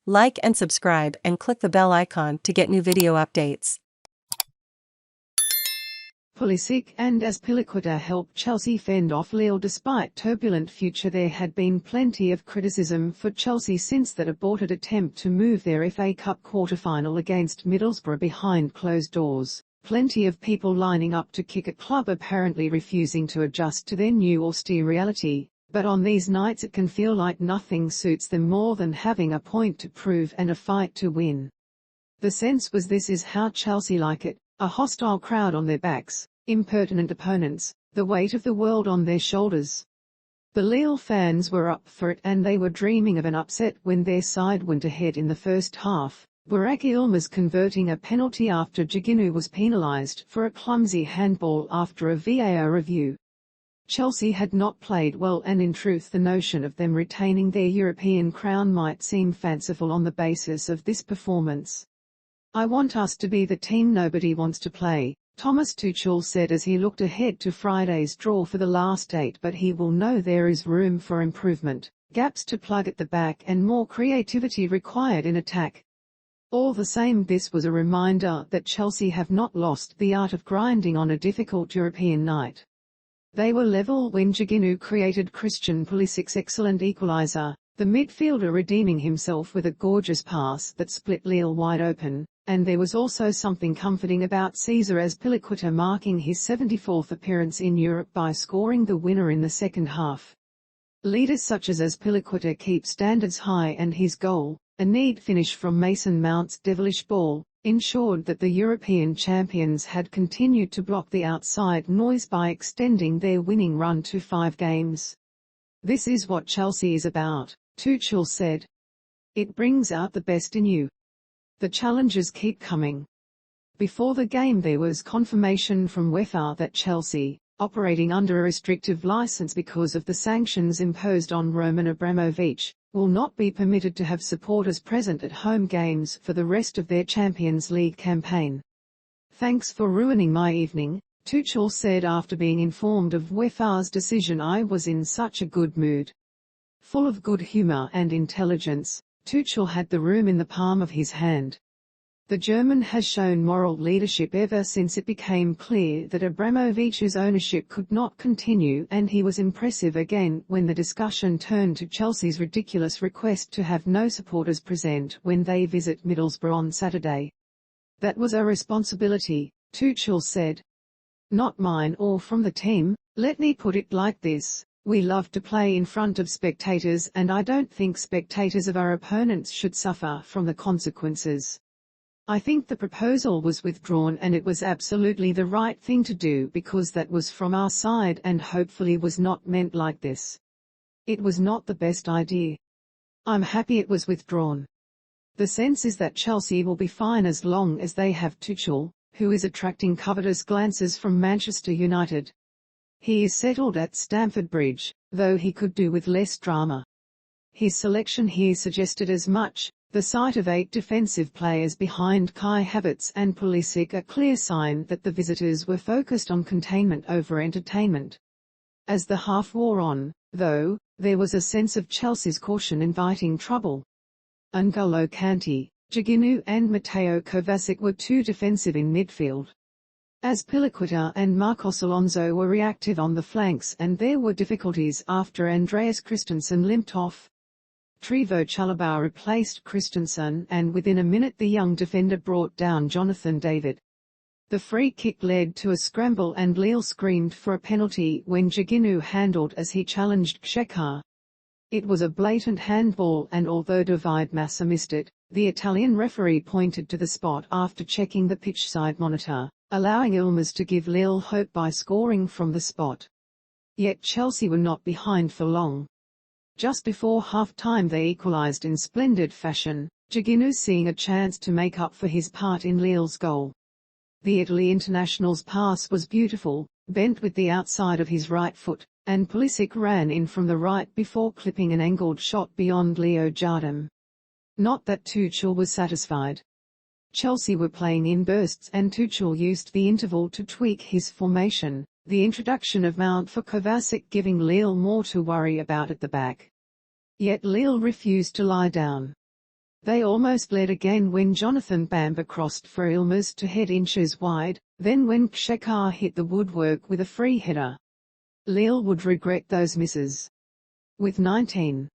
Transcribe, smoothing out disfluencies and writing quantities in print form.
Like and subscribe and click the bell icon to get new video updates. Pulisic and Azpilicueta helped Chelsea fend off Lille despite turbulent future. There had been plenty of criticism for Chelsea since that aborted attempt to move their FA Cup quarter-final against Middlesbrough behind closed doors. Plenty of people lining up to kick a club apparently refusing to adjust to their new austere reality. But on these nights it can feel like nothing suits them more than having a point to prove and a fight to win. The sense was this is how Chelsea like it, a hostile crowd on their backs, impertinent opponents, the weight of the world on their shoulders. The Lille fans were up for it and they were dreaming of an upset when their side went ahead in the first half, Burak Yilmaz converting a penalty after Giginu was penalised for a clumsy handball after a VAR review. Chelsea had not played well, and in truth the notion of them retaining their European crown might seem fanciful on the basis of this performance. "I want us to be the team nobody wants to play," Thomas Tuchel said as he looked ahead to Friday's draw for the last 8, but he will know there is room for improvement, gaps to plug at the back and more creativity required in attack. All the same, this was a reminder that Chelsea have not lost the art of grinding on a difficult European night. They were level when Giginu created Christian Pulisic's excellent equaliser, the midfielder redeeming himself with a gorgeous pass that split Lille wide open, and there was also something comforting about Cesar Azpilicueta marking his 74th appearance in Europe by scoring the winner in the second half. Leaders such as Azpilicueta keep standards high, and his goal, a neat finish from Mason Mount's devilish ball, ensured that the European champions had continued to block the outside noise by extending their winning run to 5 games. "This is what Chelsea is about," Tuchel said. "It brings out the best in you. The challenges keep coming." Before the game there was confirmation from UEFA that Chelsea, operating under a restrictive license because of the sanctions imposed on Roman Abramovich, will not be permitted to have supporters present at home games for the rest of their Champions League campaign. "Thanks for ruining my evening," Tuchel said after being informed of UEFA's decision. "I was in such a good mood." Full of good humor and intelligence, Tuchel had the room in the palm of his hand. The German has shown moral leadership ever since it became clear that Abramovich's ownership could not continue, and he was impressive again when the discussion turned to Chelsea's ridiculous request to have no supporters present when they visit Middlesbrough on Saturday. "That was a responsibility," Tuchel said. "Not mine or from the team. Let me put it like this. We love to play in front of spectators, and I don't think spectators of our opponents should suffer from the consequences. I think the proposal was withdrawn, and it was absolutely the right thing to do because that was from our side and hopefully was not meant like this. It was not the best idea. I'm happy it was withdrawn." The sense is that Chelsea will be fine as long as they have Tuchel, who is attracting covetous glances from Manchester United. He is settled at Stamford Bridge, though he could do with less drama. His selection here suggested as much. The sight of 8 defensive players behind Kai Havertz and Pulisic a clear sign that the visitors were focused on containment over entertainment. As the half wore on, though, there was a sense of Chelsea's caution inviting trouble. N'Golo Kante, Giginu and Mateo Kovacic were too defensive in midfield. Azpilicueta and Marcos Alonso were reactive on the flanks, and there were difficulties after Andreas Christensen limped off. Trevoh Chalobah replaced Christensen, and within a minute the young defender brought down Jonathan David. The free kick led to a scramble and Lille screamed for a penalty when Giginu handled as he challenged Xhaka. It was a blatant handball, and although David Massa missed it, the Italian referee pointed to the spot after checking the pitchside monitor, allowing Yilmaz to give Lille hope by scoring from the spot. Yet Chelsea were not behind for long. Just before half-time they equalised in splendid fashion, Giginu seeing a chance to make up for his part in Lille's goal. The Italy international's pass was beautiful, bent with the outside of his right foot, and Pulisic ran in from the right before clipping an angled shot beyond Leo Jardim. Not that Tuchel was satisfied. Chelsea were playing in bursts, and Tuchel used the interval to tweak his formation, the introduction of Mount for Kovacic giving Lille more to worry about at the back. Yet Lille refused to lie down. They almost led again when Jonathan Bamba crossed for Ilmaz to head inches wide, then when Kshekar hit the woodwork with a free header. Lille would regret those misses. With 19